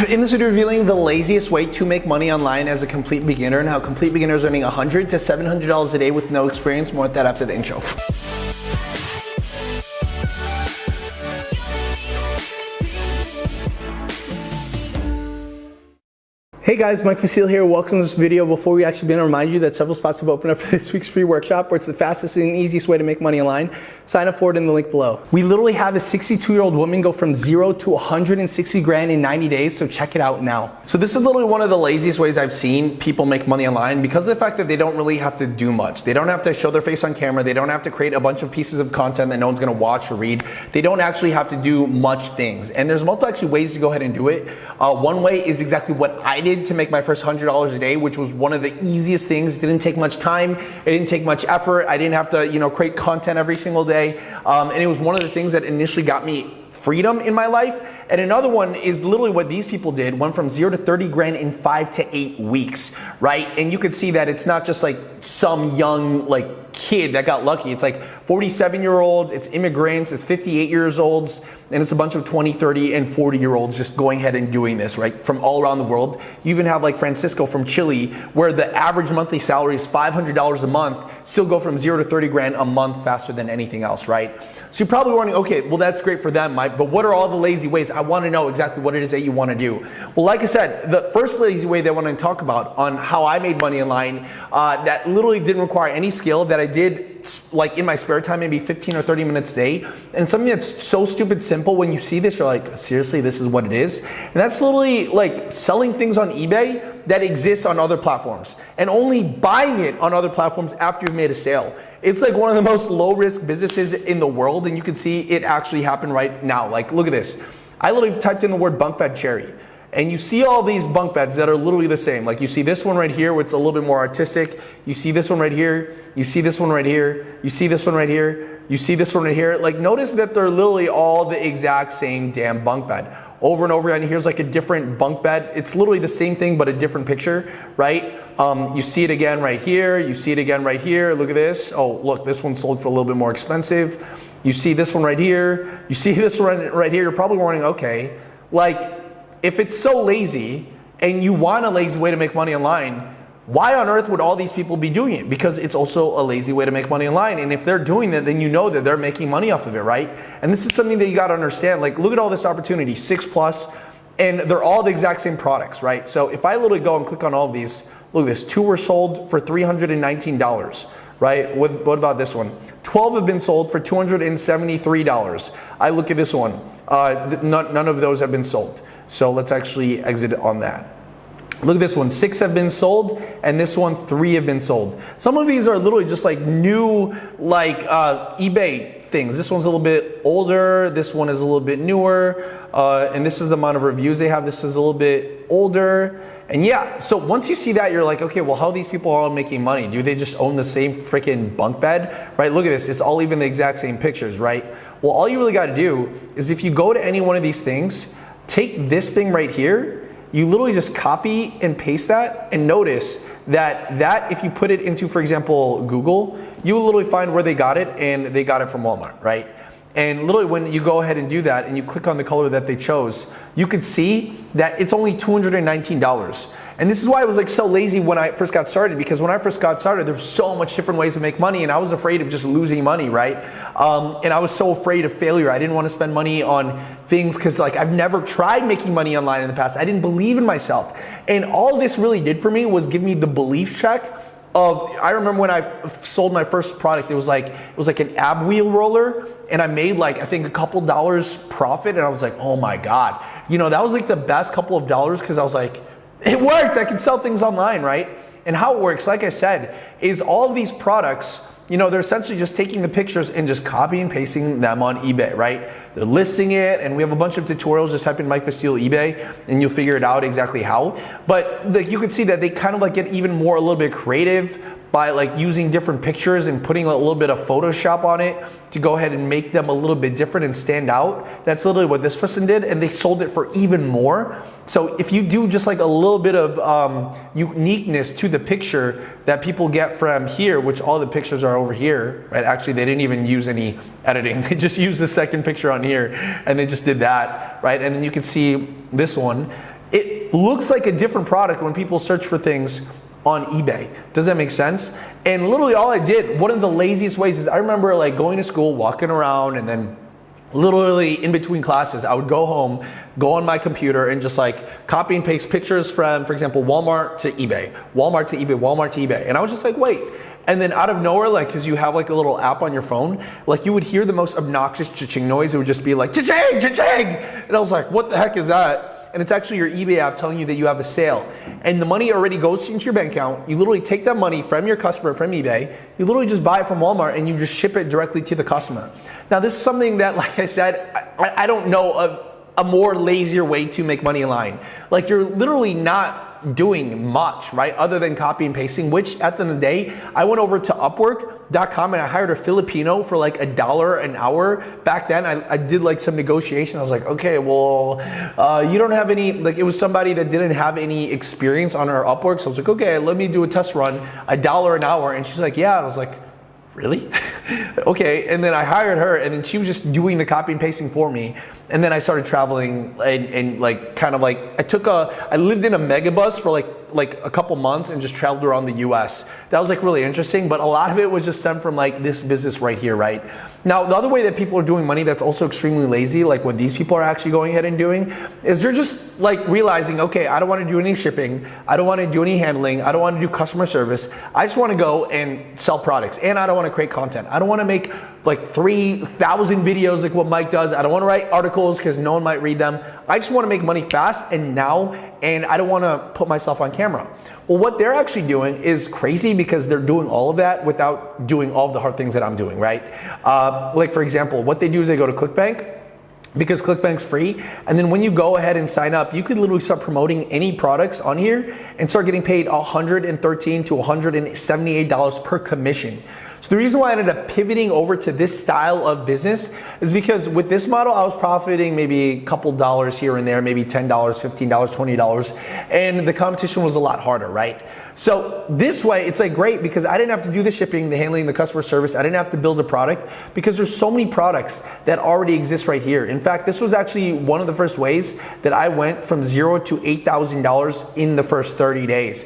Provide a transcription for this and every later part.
In this video, revealing the laziest way to make money online as a complete beginner and how complete beginners are earning $100 to $700 a day with no experience. More with that after the intro. Hey guys, Mike Vasile here. Welcome to this video. Before we actually begin, to remind you that several spots have opened up for this week's free workshop, where it's the fastest and easiest way to make money online. Sign up for it in the link below. We literally have a 62-year-old woman go from 0 to 160 grand in 90 days, so check it out now. So this is literally one of the laziest ways I've seen people make money online because of the fact that they don't really have to do much. They don't have to show their face on camera. They don't have to create a bunch of pieces of content that no one's gonna watch or read. They don't actually have to do much things. And there's multiple actually ways to go ahead and do it. One way is exactly what I did to make my first $100 a day, which was one of the easiest things. It didn't take much time. It didn't take much effort. I didn't have to, create content every single day. And it was one of the things that initially got me freedom in my life. And another one is literally what these people did, went from 0 to 30 grand in 5 to 8 weeks, right? And you could see that it's not just like some young kid that got lucky. It's like 47-year-olds, it's immigrants, it's 58-years-olds, and it's a bunch of 20, 30, and 40-year-olds just going ahead and doing this, right? From all around the world. You even have like Francisco from Chile, where the average monthly salary is $500 a month, still go from 0 to 30 grand a month faster than anything else, right? So you're probably wondering, okay, well that's great for them, Mike, but what are all the lazy ways? I want to know exactly what it is that you want to do. Well, like I said, the first lazy way that I want to talk about on how I made money online, that literally didn't require any skill, that I did like in my spare time, maybe 15 or 30 minutes a day. And something that's so stupid simple, when you see this, you're like, seriously, this is what it is? And that's literally like selling things on eBay that exists on other platforms and only buying it on other platforms after you've made a sale. It's like one of the most low risk businesses in the world, and you can see it actually happen right now. Like, look at this. I literally typed in the word bunk bed cherry, and you see all these bunk beds that are literally the same. Like you see this one right here, where it's a little bit more artistic. You see this one right here. You see this one right here. You see this one right here. You see this one right here. Like, notice that they're literally all the exact same damn bunk bed. Over and over again, here's like a different bunk bed. It's literally the same thing, but a different picture, right? You see it again right here. You see it again right here. Look at this. Oh, look, this one sold for a little bit more expensive. You see this one right here. You see this one right here. You're probably wondering, okay, like, if it's so lazy and you want a lazy way to make money online, why on earth would all these people be doing it? Because it's also a lazy way to make money online. And if they're doing that, then you know that they're making money off of it, right? And this is something that you got to understand. Like, look at all this opportunity, 6+, and they're all the exact same products, right? So if I literally go and click on all of these, look at this, 2 were sold for $319, right? What about this one? 12 have been sold for $273. I look at this one, none of those have been sold. So let's actually exit on that. Look at this one, 6 have been sold, and this one, 3 have been sold. Some of these are literally just like new, eBay things. This one's a little bit older, this one is a little bit newer, and this is the amount of reviews they have. This is a little bit older. And yeah, so once you see that, you're like, okay, well, how are these people all making money? Do they just own the same freaking bunk bed, right? Look at this, it's all even the exact same pictures, right? Well, all you really gotta do is, if you go to any one of these things, take this thing right here, you literally just copy and paste that, and notice that if you put it into, for example, Google, you will literally find where they got it, and they got it from Walmart, right? And literally when you go ahead and do that and you click on the color that they chose, you could see that it's only $219. And this is why I was like so lazy when I first got started, because when I first got started, there were so much different ways to make money, and I was afraid of just losing money, right? And I was so afraid of failure. I didn't want to spend money on things because I've never tried making money online in the past. I didn't believe in myself. And all this really did for me was give me the belief check of, I remember when I sold my first product, it was like an ab wheel roller, and I made I think a couple dollars profit, and I was like, oh my God. That was like the best couple of dollars, because I was like, it works, I can sell things online, right? And how it works, like I said, is all of these products, they're essentially just taking the pictures and just copying and pasting them on eBay, right? They're listing it, and we have a bunch of tutorials. Just type in Mike Vasile eBay, and you'll figure it out exactly how. But you can see that they kind of get even more, a little bit creative by using different pictures and putting a little bit of Photoshop on it to go ahead and make them a little bit different and stand out. That's literally what this person did, and they sold it for even more. So if you do just a little bit of uniqueness to the picture that people get from here, which all the pictures are over here, right? Actually, they didn't even use any editing. They just used the second picture on here, and they just did that, right? And then you can see this one. it looks like a different product when people search for things on eBay. Does that make sense? And literally all I did, one of the laziest ways is I remember like going to school, walking around, and then literally in between classes, I would go home, go on my computer and just like copy and paste pictures from, for example, Walmart to eBay, Walmart to eBay, Walmart to eBay. And I was just like, wait. And then out of nowhere, like, cause you have like a little app on your phone, like you would hear the most obnoxious cha-ching noise. It would just be like, cha-ching, cha-ching. And I was like, what the heck is that? And it's actually your eBay app telling you that you have a sale. And the money already goes into your bank account. You literally take that money from your customer, from eBay. You literally just buy it from Walmart and you just ship it directly to the customer. Now this is something that, like I said, I don't know of a more lazier way to make money online. Like you're literally not doing much, right? Other than copy and pasting, which at the end of the day, I went over to Upwork.com and I hired a Filipino for like $1 an hour. Back then, I did like some negotiation. I was like, okay, well, you don't have any, like it was somebody that didn't have any experience on our Upwork. So I was like, okay, let me do a test run, $1 an hour. And she's like, yeah. I was like, really? Okay. And then I hired her and then she was just doing the copy and pasting for me. And then I started traveling and like kind of like I lived in a megabus for like a couple months and just traveled around the US. That was like really interesting, but a lot of it was just stemmed from like this business right here, right? Now, the other way that people are doing money that's also extremely lazy, like what these people are actually going ahead and doing, is they're just like realizing, okay, I don't want to do any shipping. I don't want to do any handling. I don't want to do customer service. I just want to go and sell products. And I don't want to create content. I don't want to make like 3,000 videos like what Mike does. I don't want to write articles because no one might read them. I just want to make money fast and now, and I don't want to put myself on camera. Well, what they're actually doing is crazy because they're doing all of that without doing all of the hard things that I'm doing, right? Like for example, what they do is they go to ClickBank, because ClickBank's free. And then when you go ahead and sign up, you could literally start promoting any products on here and start getting paid $113 to $178 per commission. So the reason why I ended up pivoting over to this style of business is because with this model, I was profiting maybe a couple dollars here and there, maybe $10, $15, $20, and the competition was a lot harder, right? So this way, it's like great because I didn't have to do the shipping, the handling, the customer service. I didn't have to build a product because there's so many products that already exist right here. In fact, this was actually one of the first ways that I went from $0 to $8,000 in the first 30 days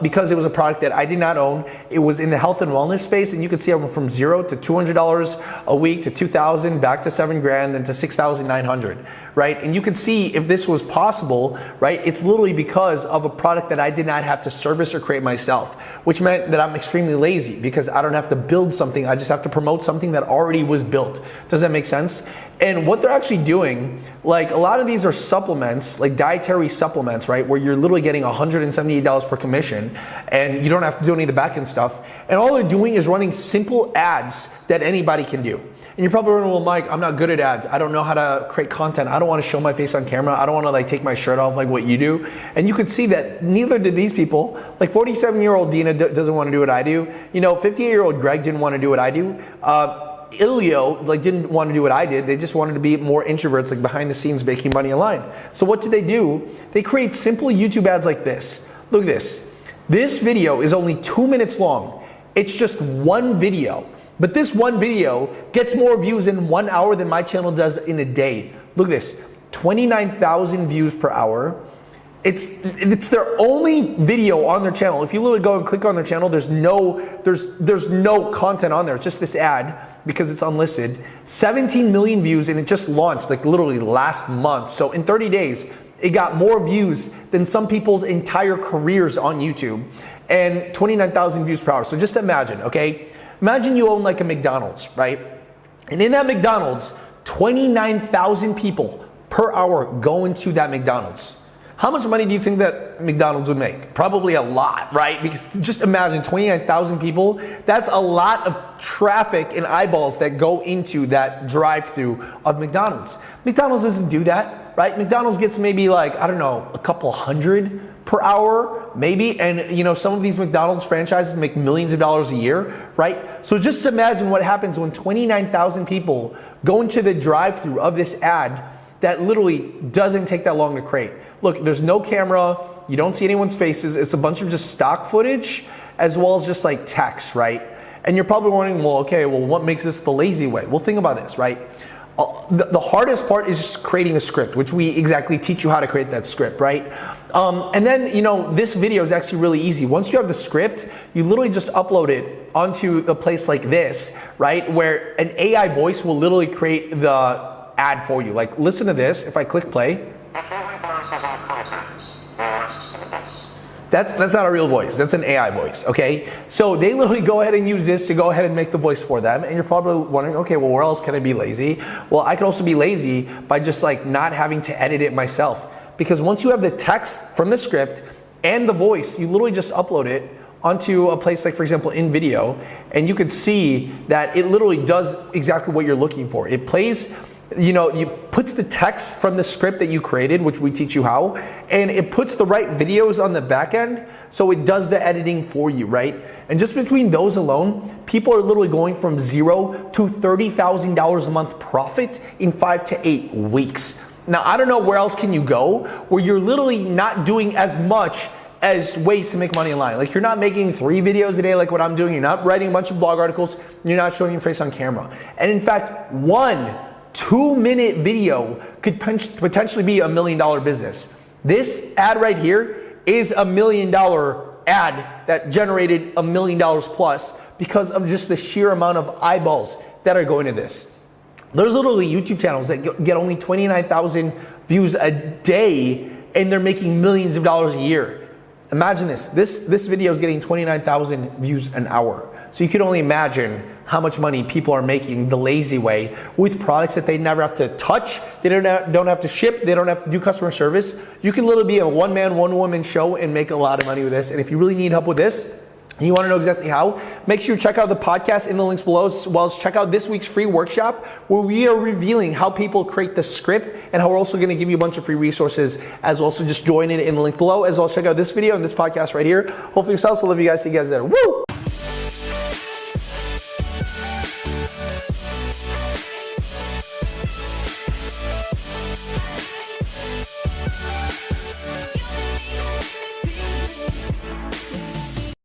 because it was a product that I did not own. It was in the health and wellness space, and you could see I went from $0 to $200 a week to $2,000, back to $7,000, then to $6,900. Right? And you can see if this was possible, right? It's literally because of a product that I did not have to service or create myself, which meant that I'm extremely lazy because I don't have to build something. I just have to promote something that already was built. Does that make sense? And what they're actually doing, like a lot of these are supplements, like dietary supplements, right? Where you're literally getting $178 per commission and you don't have to do any of the back end stuff. And all they're doing is running simple ads that anybody can do. And you're probably wondering, well, Mike, I'm not good at ads. I don't know how to create content. I don't want to show my face on camera. I don't want to like take my shirt off like what you do. And you could see that neither did these people. Like 47-year-old Dina doesn't want to do what I do. You know, 58-year-old Greg didn't want to do what I do. Ilio like didn't want to do what I did. They just wanted to be more introverts, like behind the scenes making money online. So what did they do? They create simple YouTube ads like this. Look at this. This video is only 2 minutes long. It's just one video. But this one video gets more views in 1 hour than my channel does in a day. Look at this, 29,000 views per hour. It's their only video on their channel. If you literally go and click on their channel, there's no content on there. It's just this ad because it's unlisted. 17 million views and it just launched like literally last month. So in 30 days, it got more views than some people's entire careers on YouTube and 29,000 views per hour. So just imagine, okay? Imagine you own like a McDonald's, right? And in that McDonald's, 29,000 people per hour go into that McDonald's. How much money do you think that McDonald's would make? Probably a lot, right? Because just imagine 29,000 people. That's a lot of traffic and eyeballs that go into that drive-through of McDonald's. McDonald's doesn't do that, right? McDonald's gets maybe like, I don't know, a couple hundred per hour, maybe. And you know, some of these McDonald's franchises make millions of dollars a year, right? So just imagine what happens when 29,000 people go into the drive-through of this ad that literally doesn't take that long to create. Look, there's no camera, you don't see anyone's faces, it's a bunch of just stock footage as well as just like text, right? And you're probably wondering, well, okay, well, what makes this the lazy way? Well, think about this, right? The hardest part is just creating a script, which we exactly teach you how to create that script, right? And then, this video is actually really easy. Once you have the script, you literally just upload it onto a place like this, right? Where an AI voice will literally create the ad for you. Like, listen to this. If I click play. That's not a real voice. That's an AI voice, okay? So they literally go ahead and use this to go ahead and make the voice for them. And you're probably wondering, okay, well, where else can I be lazy? Well, I can also be lazy by just like not having to edit it myself. Because once you have the text from the script and the voice, you literally just upload it onto a place like, for example, in video, and you can see that it literally does exactly what you're looking for. It plays, you puts the text from the script that you created, which we teach you how, and it puts the right videos on the back end, so it does the editing for you, right? And just between those alone, people are literally going from $0 to $30,000 a month profit in 5 to 8 weeks. Now, I don't know where else can you go where you're literally not doing as much as ways to make money online. Like, you're not making 3 videos a day like what I'm doing. You're not writing a bunch of blog articles. You're not showing your face on camera. And in fact, 1 2-minute video could potentially be $1 million business. This ad right here is $1 million ad that generated $1 million plus because of just the sheer amount of eyeballs that are going to this. There's literally YouTube channels that get only 29,000 views a day and they're making millions of dollars a year. Imagine this. This video is getting 29,000 views an hour. So you can only imagine how much money people are making the lazy way with products that they never have to touch, they don't have to ship, they don't have to do customer service. You can literally be a one-man, one-woman show and make a lot of money with this. And if you really need help with this, and you want to know exactly how, make sure you check out the podcast in the links below, as well as check out this week's free workshop where we are revealing how people create the script and how we're also going to give you a bunch of free resources as well. So just join in the link below, as well as check out this video and this podcast right here. Hopefully yourselves. So love you guys. See you guys later. Woo!